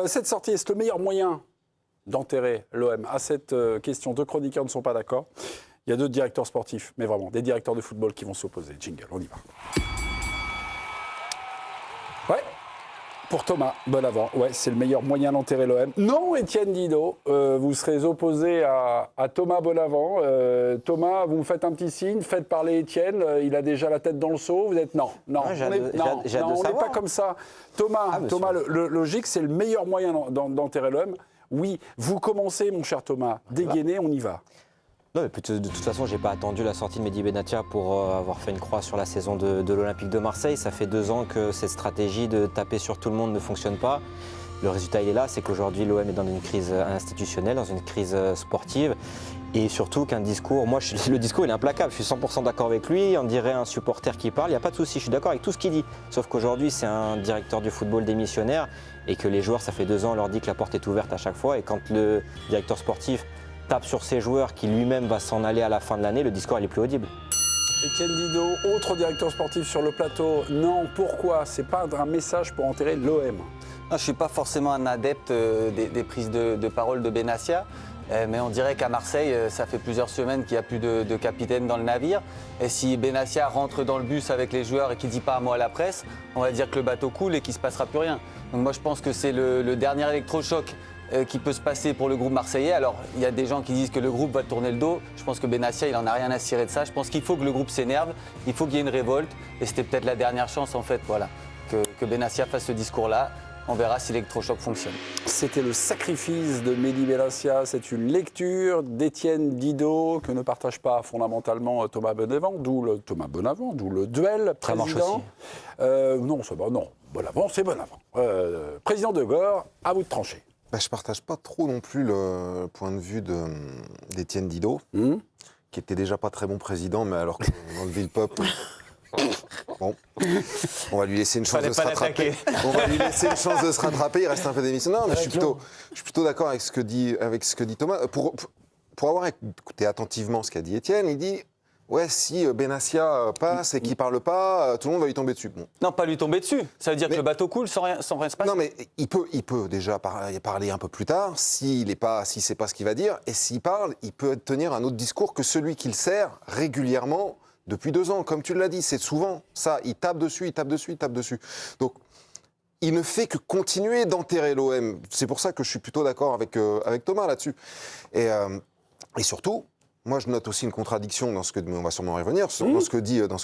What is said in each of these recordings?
Cette sortie, est-ce le meilleur moyen d'enterrer l'OM? À cette question, deux chroniqueurs ne sont pas d'accord. Il y a deux directeurs sportifs, mais vraiment, des directeurs de football qui vont s'opposer. Jingle, on y va. Ouais, pour Thomas Bonavent, ouais, c'est le meilleur moyen d'enterrer l'OM. Non, Étienne Didot, vous serez opposé à Thomas Bonavent. Thomas, vous me faites un petit signe, faites parler Étienne, il a déjà la tête dans le seau. Vous êtes non, on n'est pas comme ça. Thomas, le logique, c'est le meilleur moyen d'enterrer l'OM. Oui, vous commencez, mon cher Thomas, dégainer, on y va. Non, mais de toute façon, j'ai pas attendu la sortie de Mehdi Benatia pour avoir fait une croix sur la saison de l'Olympique de Marseille. Ça fait 2 ans que cette stratégie de taper sur tout le monde ne fonctionne pas. Le résultat, il est là, c'est qu'aujourd'hui, l'OM est dans une crise institutionnelle, dans une crise sportive. Et surtout qu'un discours, le discours, il est implacable. Je suis 100% d'accord avec lui. On dirait un supporter qui parle. Il n'y a pas de souci, je suis d'accord avec tout ce qu'il dit. Sauf qu'aujourd'hui, c'est un directeur du football démissionnaire et que les joueurs, ça fait 2 ans, on leur dit que la porte est ouverte à chaque fois. Et quand le directeur sportif tape sur ses joueurs, qui lui-même va s'en aller à la fin de l'année, le discours, il est plus audible. Étienne Didot, autre directeur sportif sur le plateau. Non, pourquoi? C'est pas un message pour enterrer l'OM. Je ne suis pas forcément un adepte des prises de parole de Benassia, mais on dirait qu'à Marseille, ça fait plusieurs semaines qu'il n'y a plus de capitaine dans le navire. Et si Benassia rentre dans le bus avec les joueurs et qu'il ne dit pas un mot à la presse, on va dire que le bateau coule et qu'il ne se passera plus rien. Donc moi, je pense que c'est le dernier électrochoc qui peut se passer pour le groupe marseillais. Alors, il y a des gens qui disent que le groupe va tourner le dos. Je pense que Benassia, il n'en a rien à cirer de ça. Je pense qu'il faut que le groupe s'énerve, il faut qu'il y ait une révolte. Et c'était peut-être la dernière chance, en fait, voilà, que Benassia fasse ce discours-là. On verra si l'électrochoc fonctionne. C'était le sacrifice de Mehdi Benatia. C'est une lecture d'Étienne Didot que ne partage pas fondamentalement Thomas Bonavent, d'où le duel président. Non, c'est bon, non. Bonavent, c'est Bonavent. Président de Gore, à vous de trancher. Je ne partage pas trop non plus le point de vue d'Étienne Didot, qui était déjà pas très bon président, mais alors qu'on enlevait le peuple. Bon, on va lui laisser une chance de se rattraper. Il reste un peu d'émission. Non, mais je suis plutôt d'accord avec ce que dit Thomas. Pour avoir écouté attentivement ce qu'a dit Étienne, il dit ouais, si Benassia passe et qu'il ne parle pas, tout le monde va lui tomber dessus. Bon. Non, pas lui tomber dessus. Ça veut dire que le bateau coule sans rien se passer. Non, mais il peut déjà parler un peu plus tard, si c'est pas ce qu'il va dire. Et s'il parle, il peut tenir un autre discours que celui qu'il sert régulièrement depuis 2 ans. Comme tu l'as dit, c'est souvent ça. Il tape dessus. Donc, il ne fait que continuer d'enterrer l'OM. C'est pour ça que je suis plutôt d'accord avec Thomas là-dessus. Et surtout, moi, je note aussi une contradiction dans ce que, on va sûrement y revenir, dans ce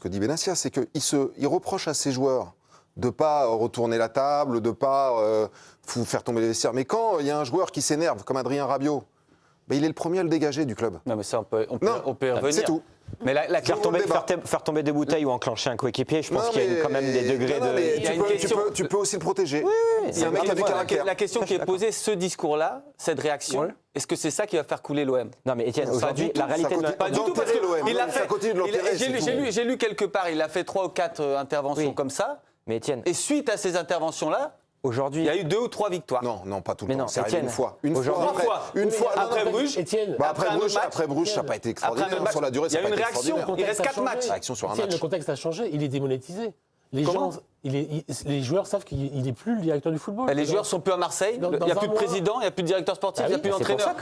que dit Benassia, c'est qu'il reproche à ses joueurs de ne pas retourner la table, de ne pas faire tomber les vestiaires. Mais quand il y a un joueur qui s'énerve, comme Adrien Rabiot, il est le premier à le dégager du club. Non, mais ça, on peut y revenir. C'est tout. Mais la faire tomber des bouteilles ou enclencher un coéquipier, je pense qu'il y a quand même des degrés de... Tu peux aussi le protéger. Oui, c'est un mec qui a du caractère. La question qui est posée, ce discours-là, cette réaction, est-ce que c'est ça qui va faire couler l'OM? Non, mais Étienne, aujourd'hui, la réalité... Pas du tout, parce qu'il l'a fait. J'ai lu quelque part, il a fait 3 ou 4 interventions comme ça. Mais Étienne... Et suite à ces interventions-là, aujourd'hui, il y a eu 2 ou 3 victoires. Non, pas tout le temps. C'est arrivé une fois. Une fois. Après Bruges. Après Bruges, ça n'a pas été extraordinaire. Sur la durée, il y a eu une réaction. Il reste 4 matchs. Le contexte a changé. Il est démonétisé. Les joueurs savent qu'il n'est plus le directeur du football. Les joueurs sont plus à Marseille. Il n'y a plus de président, il n'y a plus de directeur sportif, il n'y a plus d'entraîneur.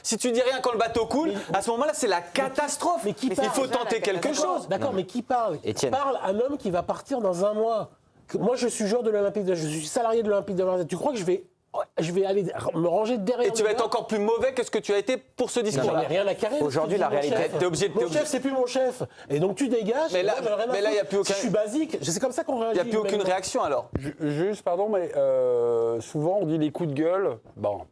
Si tu dis rien quand le bateau coule, à ce moment-là, c'est la catastrophe. Il faut tenter quelque chose. D'accord, mais qui parle? Parle un homme qui va partir dans 1 mois. Moi, je suis joueur de l'Olympique de Marseille, je suis salarié de l'Olympique de Marseille. Tu crois que je vais aller me ranger derrière? Et tu vas être encore plus mauvais que ce que tu as été pour ce discours. Il n'y a rien à carrer. Aujourd'hui, la réalité. Mon chef, c'est plus mon chef. Et donc tu dégages. Mais là, il n'y a plus aucun. Si je suis basique. C'est comme ça qu'on réagit. Il n'y a plus aucune réaction alors. Juste, pardon, mais souvent on dit les coups de gueule. Bon,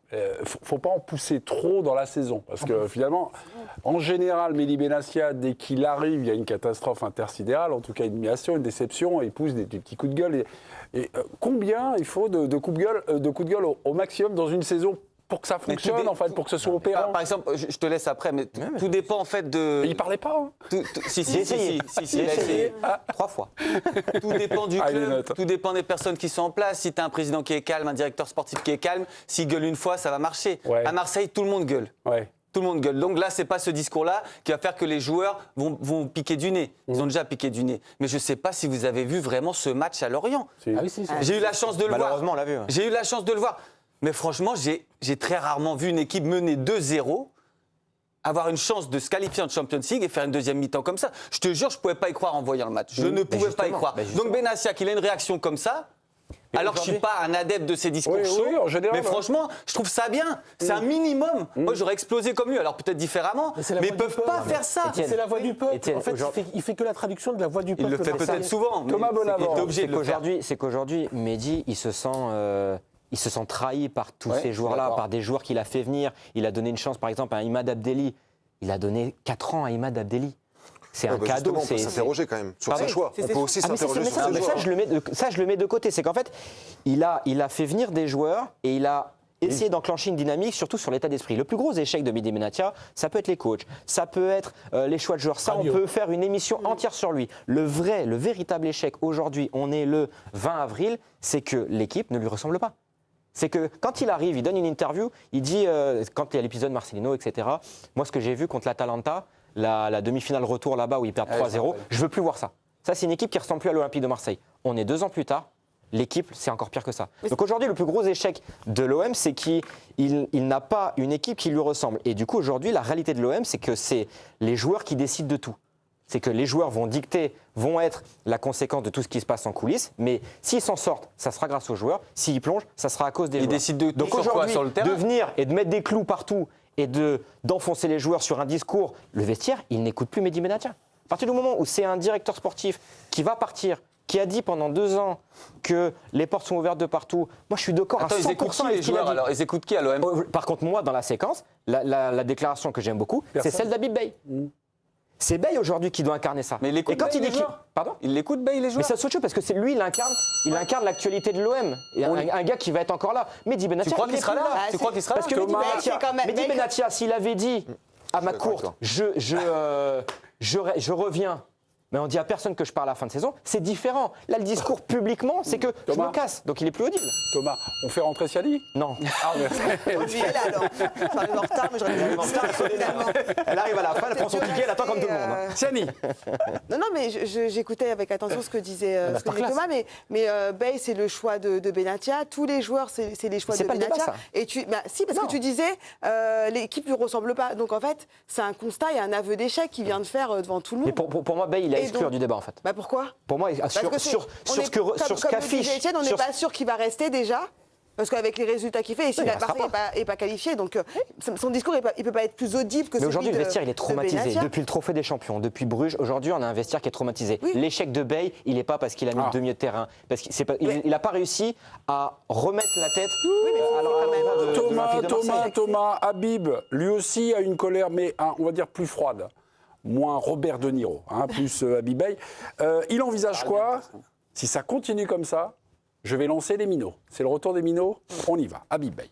faut pas en pousser trop dans la saison, parce que finalement, en général, Mehdi Benatia, dès qu'il arrive, il y a une catastrophe intersidérale, en tout cas une humiliation, une déception, il pousse des petits coups de gueule. Et combien il faut de coups de gueule au maximum dans une saison pour que ça fonctionne, en fait, pour que ce soit opérant? Par exemple, je te laisse après, mais tout dépend en fait de... Il parlait pas, hein. Si, il a essayé 3 fois. Tout dépend du club, tout dépend des personnes qui sont en place. Si tu as un président qui est calme, un directeur sportif qui est calme, s'il gueule une fois, ça va marcher. Ouais. À Marseille, tout le monde gueule. Ouais. Tout le monde gueule. Donc là, c'est pas ce discours-là qui va faire que les joueurs vont piquer du nez. Ils ont déjà piqué du nez. Mais je sais pas si vous avez vu vraiment ce match à Lorient. Si. Ah oui, si. J'ai eu la chance de le voir. Malheureusement, on l'a vu. J'ai eu la chance de le voir. Mais franchement, j'ai très rarement vu une équipe mener 2-0, avoir une chance de se qualifier en Champions League et faire une deuxième mi-temps comme ça. Je te jure, je ne pouvais pas y croire en voyant le match. Je ne pouvais pas y croire. Donc Benassia, qu'il ait une réaction comme ça, alors que je ne suis pas un adepte de ces discours chauds, en général, mais franchement, je trouve ça bien. C'est un minimum. Moi, j'aurais explosé comme lui, alors peut-être différemment, mais ils ne peuvent pas faire ça. C'est la voix du peuple. Étienne, En fait, il fait que la traduction de la voix du peuple. Il le fait peut-être souvent. Thomas Bonavent, C'est qu'aujourd'hui, Mehdi, il se sent trahi par tous ces joueurs-là, par des joueurs qu'il a fait venir. Il a donné une chance, par exemple, à Imad Abdelli. Il a donné 4 ans à Imad Abdelli. C'est un cadeau. On peut s'interroger quand même sur ses choix. On peut aussi s'interroger sur ses choix. Ça, je le mets de côté. C'est qu'en fait, il a fait venir des joueurs et il a essayé d'enclencher une dynamique, surtout sur l'état d'esprit. Le plus gros échec de Mehdi Benatia, ça peut être les coachs, ça peut être les choix de joueurs. Ça, on peut faire une émission entière sur lui. Le véritable échec aujourd'hui, on est le 20 avril, c'est que l'équipe ne lui ressemble pas. C'est que quand il arrive, il donne une interview, il dit, quand il y a l'épisode Marcelino, etc., moi, ce que j'ai vu contre l'Atalanta, la demi-finale retour là-bas où ils perdent 3-0, je veux plus voir ça. Ça, c'est une équipe qui ressemble plus à l'Olympique de Marseille. On est 2 ans plus tard, l'équipe, c'est encore pire que ça. Donc aujourd'hui, le plus gros échec de l'OM, c'est qu'il n'a pas une équipe qui lui ressemble. Et du coup, aujourd'hui, la réalité de l'OM, c'est que c'est les joueurs qui décident de tout. C'est que les joueurs vont être la conséquence de tout ce qui se passe en coulisses, mais s'ils s'en sortent, ça sera grâce aux joueurs. S'ils plongent, ça sera à cause des joueurs. Ils décident de tout. Donc aujourd'hui, de venir et de mettre des clous partout et d'enfoncer les joueurs sur un discours, le vestiaire, il n'écoute plus Mehdi Benatia. À partir du moment où c'est un directeur sportif qui va partir, qui a dit pendant 2 ans que les portes sont ouvertes de partout, moi je suis d'accord à 100% ils écoutent qui, les joueurs alors? Ils écoutent qui à l'OM? Par contre, moi, dans la séquence, la déclaration que j'aime beaucoup, c'est celle d'Habib Beye. C'est Beye aujourd'hui qui doit incarner ça. Mais il écoute Beye, les joueurs. Pardon? Il l'écoute Beye, les joueurs. Mais ça se chose parce que c'est lui, il incarne l'actualité de l'OM. Un gars qui va être encore là. Mehdi Benatia, tu crois qu'il sera là? Tu crois qu'il sera là? Parce que Mehdi Benatia, s'il avait dit à ma courte, je reviens, mais on dit à personne que je pars à la fin de saison, c'est différent. Là, le discours publiquement, c'est que je me casse, donc il est plus audible. Thomas, on fait rentrer Siali? Non. Moi, je suis là alors. J'arrive en retard, mais j'aurais dû en retard. Elle arrive à la fin, elle prend son ticket, elle attend comme tout le monde. Siani. Non, mais j'écoutais avec attention ce que disait Thomas, mais Beye, c'est le choix de Benatia. Tous les joueurs, c'est les choix de Benatia. Débat, ça. Et si, parce que tu disais, l'équipe ne lui ressemble pas. Donc en fait, c'est un constat et un aveu d'échec qu'il vient de faire devant tout le monde. Mais pour moi, Beye, il a exclure du débat en fait. Bah pourquoi? Pour moi, sur ce qu'affiche. On n'est pas sûr qu'il va rester déjà. Parce qu'avec les résultats qu'il fait, et si la Marseille n'est pas qualifiée, donc son discours, il ne peut pas être plus audible que celui de Mais aujourd'hui, le vestiaire, il est traumatisé. Benatia. Depuis le Trophée des Champions, depuis Bruges, aujourd'hui, on a un vestiaire qui est traumatisé. Oui. L'échec de Beye, il n'est pas parce qu'il a mis deux milieux de terrain. Parce qu'il n'a pas réussi à remettre la tête Thomas, Habib, lui aussi a une colère, mais on va dire plus froide. Moins Robert De Niro, plus Habib Beye. Il envisage quoi? Si ça continue comme ça, je vais lancer les minots. C'est le retour des minots, on y va. Habib Beye.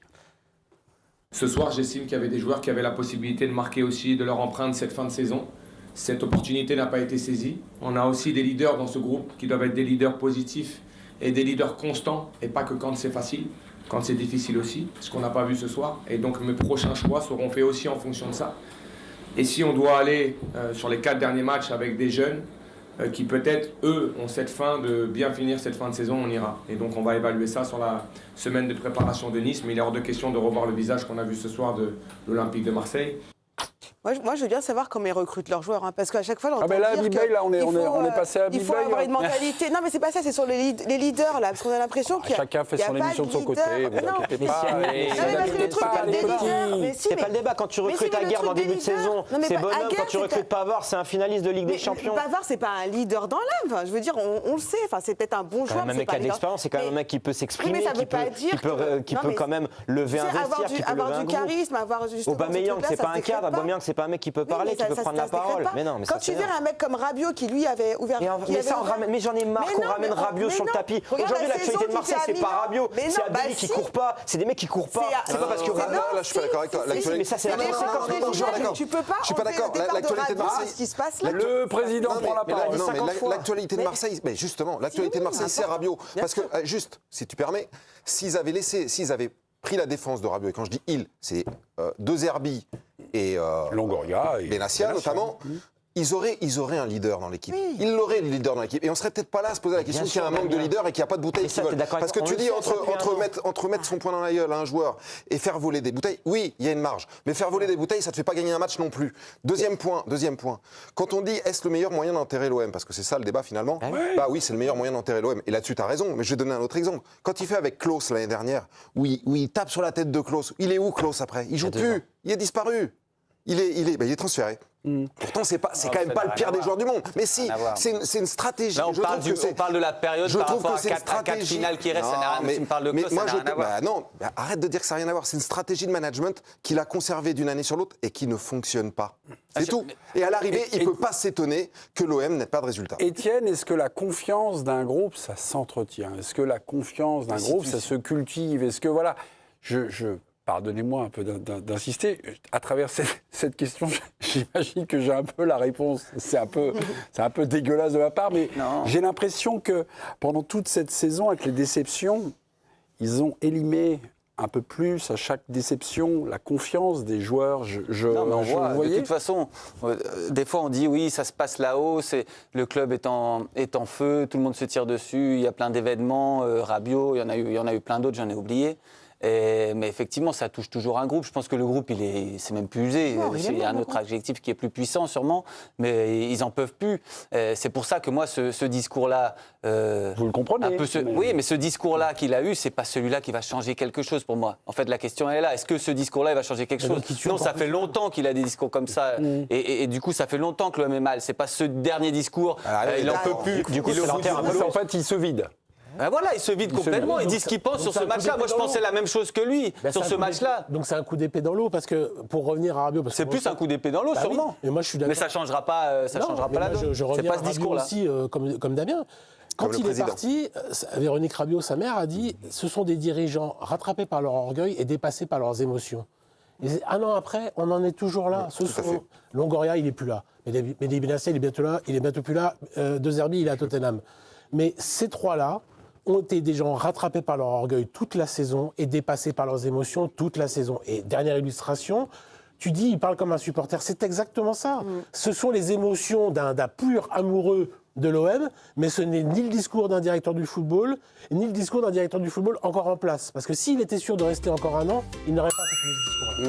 Ce soir, j'estime qu'il y avait des joueurs qui avaient la possibilité de marquer aussi de leur empreinte cette fin de saison. Cette opportunité n'a pas été saisie. On a aussi des leaders dans ce groupe qui doivent être des leaders positifs et des leaders constants, et pas que quand c'est facile, quand c'est difficile aussi, ce qu'on n'a pas vu ce soir. Et donc mes prochains choix seront faits aussi en fonction de ça. Et si on doit aller sur les 4 derniers matchs avec des jeunes qui peut-être, eux, ont cette fin de bien finir cette fin de saison, on ira. Et donc on va évaluer ça sur la semaine de préparation de Nice, mais il est hors de question de revoir le visage qu'on a vu ce soir de l'Olympique de Marseille. Moi, je veux bien savoir comment ils recrutent leurs joueurs, parce qu'à chaque fois, on mais là, Habib Beye, là, on est passé à Habib Beye. Il faut avoir une mentalité. Non, mais c'est pas ça, c'est sur les leaders, là, parce qu'on a l'impression qu'il y a. Chacun fait son émission de son côté, vous inquiétez pas. C'est pas le débat. Quand tu recrutes Aguerd en début de saison, c'est bonhomme. Quand tu recrutes Pavard, c'est un finaliste de Ligue des Champions. Pavard, c'est pas un leader dans l'âme. Je veux dire, on le sait. C'est peut-être un bon joueur. Un mec qui a de l'expérience, c'est quand même un mec qui peut s'exprimer, qui peut quand même lever un vestiaire, qui peut lever un groupe. Avoir du charisme, avoir justement. Aubameyang, c'est pas un cadre. Aubameyang, c'est pas un mec qui peut parler, qui peut prendre la parole. Mais non, mais quand tu verras un mec comme Rabiot qui lui avait ouvert. Mais j'en ai marre qu'on ramène Rabiot sur le tapis. Aujourd'hui, l'actualité de Marseille, c'est pas Rabiot, c'est Abdelli qui court pas. C'est des mecs qui courent pas. C'est pas parce que Là, je suis pas d'accord avec toi. Mais ça, c'est la conséquence. Tu peux pas. Je suis pas d'accord. L'actualité de Marseille. Ce qui se passe là. Le président prend la parole. Non, mais l'actualité de Marseille, mais justement, l'actualité de Marseille, c'est Rabiot. Parce que, juste, si tu permets, s'ils avaient pris la défense de Rabiot, et quand je dis il, c'est De Zerbi et Longoria et Benassia notamment, ils auraient un leader dans l'équipe. Oui. Ils l'auraient, le leader dans l'équipe. Et on serait peut-être pas là à se poser la question qu'il y a un manque de leader et qu'il n'y a pas de bouteilles qui volent. Parce que tu dis, entre mettre son poing dans la gueule à un joueur et faire voler des bouteilles, oui, il y a une marge. Mais faire voler des bouteilles, ça ne te fait pas gagner un match non plus. Deuxième point. Quand on dit, est-ce le meilleur moyen d'enterrer l'OM? Parce que c'est ça le débat finalement. Bah oui, c'est le meilleur moyen d'enterrer l'OM. Et là-dessus, tu as raison. Mais je vais donner un autre exemple. Quand il fait avec Klose l'année dernière, où il tape sur la tête de Klose, il est où Klose après? Il joue plus. Il est disparu. Il est transféré. Pourtant, c'est quand même pas le pire des joueurs du monde. Mais si, c'est une stratégie. Là, on parle de la période par rapport à 4 finales qui restent. Ça n'a rien à voir. Tu me parles de Klose, ça n'a rien à voir. Non, arrête de dire que ça n'a rien à voir. C'est une stratégie de management qu'il a conservée d'une année sur l'autre et qui ne fonctionne pas. C'est tout. Et à l'arrivée, il ne peut pas s'étonner que l'OM n'ait pas de résultat. Étienne, est-ce que la confiance d'un groupe, ça s'entretient? Est-ce que la confiance d'un groupe, ça se cultive? Est-ce que, voilà, pardonnez-moi un peu d'insister, à travers cette question, j'imagine que j'ai un peu la réponse. C'est un peu dégueulasse de ma part, mais j'ai l'impression que pendant toute cette saison, avec les déceptions, ils ont élimé un peu plus à chaque déception la confiance des joueurs. Non, mais on voit, de toute façon, des fois on dit oui, ça se passe là-haut, le club est en feu, tout le monde se tire dessus, il y a plein d'événements, Rabiot, il y en a eu plein d'autres, j'en ai oublié. Mais effectivement, ça touche toujours un groupe. Je pense que le groupe, c'est même plus usé. Il y a un autre adjectif qui est plus puissant, sûrement, mais ils n'en peuvent plus. C'est pour ça que moi, ce discours-là... Vous le comprenez. Oui, mais ce discours-là qu'il a eu, c'est pas celui-là qui va changer quelque chose pour moi. En fait, la question elle est là. Est-ce que ce discours-là, il va changer quelque chose? Non, ça fait longtemps qu'il a des discours comme ça. Et du coup, ça fait longtemps que l'homme est mal. C'est pas ce dernier discours. Il n'en peut plus. Du coup, en fait, il se vide. Ben voilà, il se vide complètement. Il dit ce qu'il pense sur ce match-là. Moi, je pensais la même chose que lui sur ce match-là. Donc c'est un coup d'épée dans l'eau parce que pour revenir à Rabiot, c'est plus un coup d'épée dans l'eau, sûrement. Oui. Et moi, je suis d'accord. Mais ça changera pas la donne. C'est pas ce discours-là. Aussi, comme Damien. Quand il est parti, Véronique Rabiot, sa mère, a dit ce sont des dirigeants rattrapés par leur orgueil et dépassés par leurs émotions. Et un an après, on en est toujours là. Longoria, il n'est plus là. Mehdi Benassia, il est bientôt plus là. De Zerbi, il est à Tottenham. Mais ces trois-là ont été des gens rattrapés par leur orgueil toute la saison et dépassés par leurs émotions toute la saison. Et dernière illustration, tu dis, il parle comme un supporter. C'est exactement ça. Ce sont les émotions d'un pur amoureux de l'OM, mais ce n'est ni le discours d'un directeur du football, ni le discours d'un directeur du football encore en place. Parce que s'il était sûr de rester encore un an, il n'aurait pas fait ce discours-là.